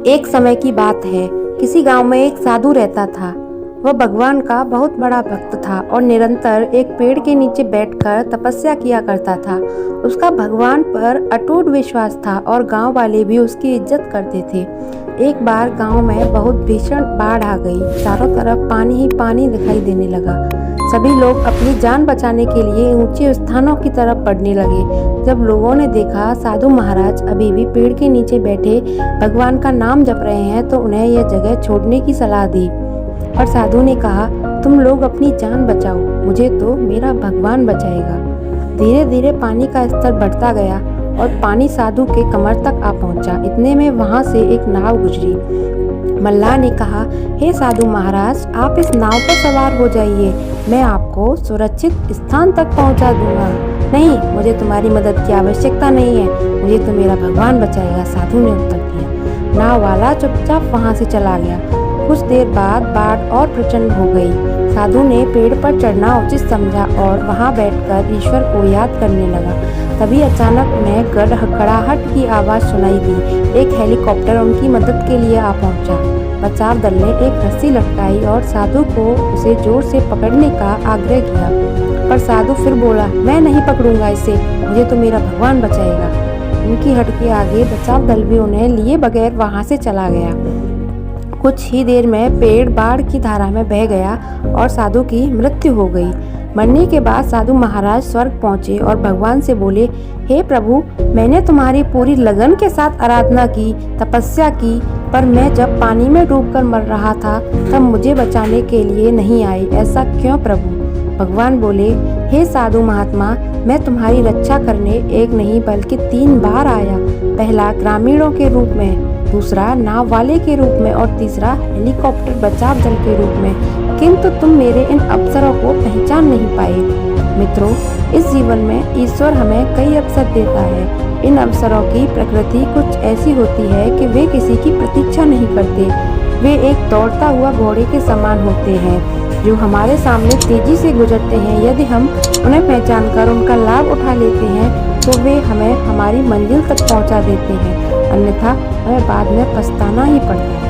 एक समय की बात है, किसी गांव में एक साधु रहता था। वह भगवान का बहुत बड़ा भक्त था और निरंतर एक पेड़ के नीचे बैठकर तपस्या किया करता था। उसका भगवान पर अटूट विश्वास था और गांव वाले भी उसकी इज्जत करते थे। एक बार गांव में बहुत भीषण बाढ़ आ गई। चारों तरफ पानी ही पानी दिखाई देने लगा। सभी लोग अपनी जान बचाने के लिए ऊंचे स्थानों की तरफ बढ़ने लगे। जब लोगों ने देखा साधु महाराज अभी भी पेड़ के नीचे बैठे भगवान का नाम जप रहे हैं तो उन्हें यह जगह छोड़ने की सलाह दी। और साधु ने कहा, तुम लोग अपनी जान बचाओ, मुझे तो मेरा भगवान बचाएगा। धीरे धीरे पानी का स्तर बढ़ता गया और पानी साधु के कमर तक आ पहुंचा। इतने में वहां से एक नाव गुजरी। मल्लाह ने कहा, हे साधु महाराज, आप इस नाव पर सवार हो जाइए, मैं आपको सुरक्षित स्थान तक पहुंचा दूंगा। नहीं, मुझे तुम्हारी मदद की आवश्यकता नहीं है, मुझे तो मेरा भगवान बचाएगा, साधु ने उत्तर दिया। नाव वाला चुपचाप वहां से चला गया। कुछ देर बाद बाढ़ और प्रचंड हो गई। साधु ने पेड़ पर चढ़ना उचित समझा और वहां बैठकर ईश्वर को याद करने लगा। तभी अचानक उन्हें गड़गड़ाहट की आवाज़ सुनाई दी। एक हेलीकॉप्टर उनकी मदद के लिए आ पहुंचा। बचाव दल ने एक रस्सी लटकाई और साधु को उसे जोर से पकड़ने का आग्रह किया, पर साधु फिर बोला, मैं नहीं पकड़ूंगा इसे, मुझे तो मेरा भगवान बचाएगा। उनकी हट के आगे बचाव दल भी उन्हें लिए बगैर वहां से चला गया। कुछ ही देर में पेड़ बाढ़ की धारा में बह गया और साधु की मृत्यु हो गई। मरने के बाद साधु महाराज स्वर्ग पहुंचे और भगवान से बोले, हे प्रभु, मैंने तुम्हारी पूरी लगन के साथ आराधना की, तपस्या की, पर मैं जब पानी में डूबकर मर रहा था तब मुझे बचाने के लिए नहीं आए, ऐसा क्यों प्रभु? भगवान बोले, हे साधु महात्मा, मैं तुम्हारी रक्षा करने एक नहीं बल्कि 3 बार आया। पहला ग्रामीणों के रूप में, दूसरा नाव वाले के रूप में और तीसरा हेलीकॉप्टर बचाव दल के रूप में, किंतु तुम मेरे इन अवसरों को पहचान नहीं पाए। मित्रों, इस जीवन में ईश्वर हमें कई अवसर देता है। इन अवसरों की प्रकृति कुछ ऐसी होती है कि वे किसी की प्रतीक्षा नहीं करते। वे एक दौड़ता हुआ घोड़े के समान होते हैं जो हमारे सामने तेजी से गुजरते हैं। यदि हम उन्हें पहचानकर उनका लाभ उठा लेते हैं तो वे हमें हमारी मंजिल तक पहुंचा देते हैं, अन्यथा हमें बाद में पछताना ही पड़ता है।